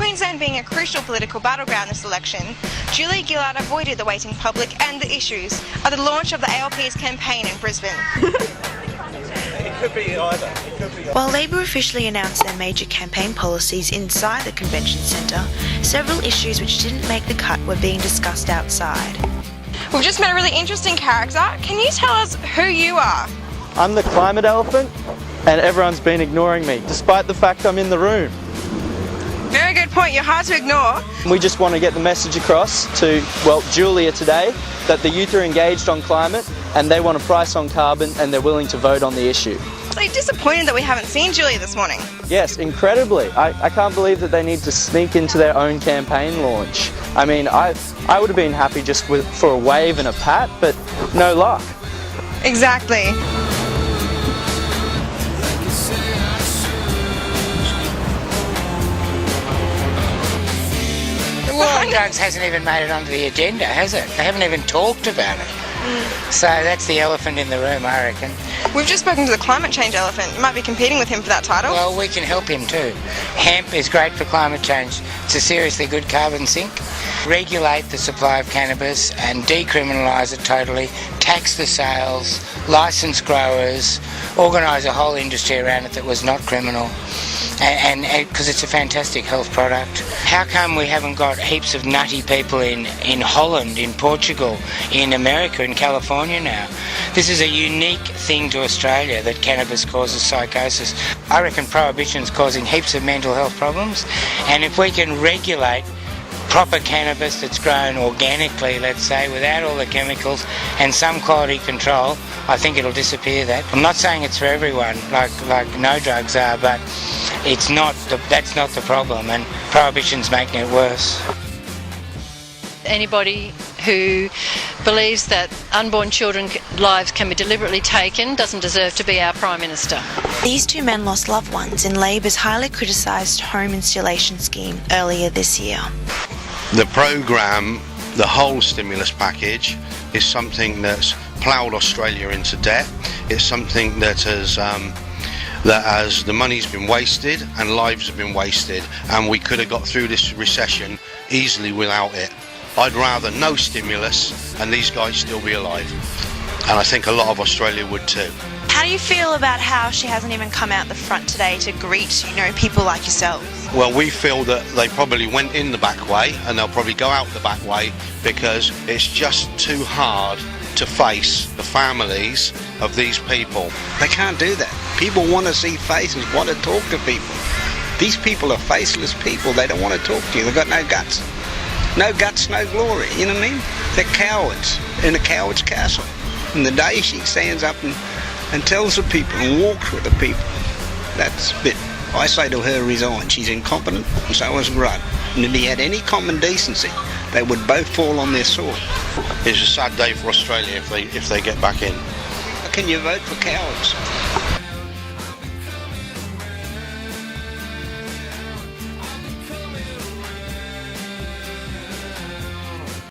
Queensland being a crucial political battleground this election, Julie Gillard avoided the waiting public and the issues of the launch of the ALP's campaign in Brisbane. It could be either. While Labor officially announced their major campaign policies inside the convention centre, several issues which didn't make the cut were being discussed outside. We've just met a really interesting character. Can you tell us who you are? I'm the climate elephant, and everyone's been ignoring me, despite the fact I'm in the room. Very good point. You're hard to ignore. We just want to get the message across to, well, Julia today, that the youth are engaged on climate and they want a price on carbon and they're willing to vote on the issue. So you're disappointed that we haven't seen Julia this morning? Yes, incredibly. I can't believe that they need to sneak into their own campaign launch. I mean, I would have been happy just for a wave and a pat, but no luck. Exactly. The war on drugs hasn't even made it onto the agenda, has it? They haven't even talked about it. So that's the elephant in the room, I reckon. We've just spoken to the climate change elephant. You might be competing with him for that title. Well, we can help him too. Hemp is great for climate change. It's a seriously good carbon sink. Regulate the supply of cannabis and decriminalise it totally. Tax the sales, licence growers, organise a whole industry around it that was not criminal. And because it's a fantastic health product. How come we haven't got heaps of nutty people in Holland, in Portugal, in America, in California now? This is a unique thing to Australia, that cannabis causes psychosis. I reckon prohibition's causing heaps of mental health problems, and if we can regulate proper cannabis that's grown organically, let's say, without all the chemicals and some quality control, I think it'll disappear that. I'm not saying it's for everyone, like no drugs are, but that's not the problem, and prohibition's making it worse. Anybody who believes that unborn children's lives can be deliberately taken doesn't deserve to be our Prime Minister. These two men lost loved ones in Labor's highly criticised home installation scheme earlier this year. The programme, the whole stimulus package, is something that's ploughed Australia into debt. It's something that has the money's been wasted and lives have been wasted, and we could have got through this recession easily without it. I'd rather no stimulus and these guys still be alive, and I think a lot of Australia would too. How do you feel about how she hasn't even come out the front today to greet, people like yourselves? Well, we feel that they probably went in the back way and they'll probably go out the back way because it's just too hard to face the families of these people. They can't do that. People want to see faces, want to talk to people. These people are faceless people. They don't want to talk to you. They've got no guts. No guts, no glory. You know what I mean? They're cowards in a coward's castle. And the day she stands up and tells the people and walks with the people, that's it. I say to her, resign. She's incompetent, and so is Rudd. And if he had any common decency, they would both fall on their sword. It's a sad day for Australia if they get back in. How can you vote for cowards?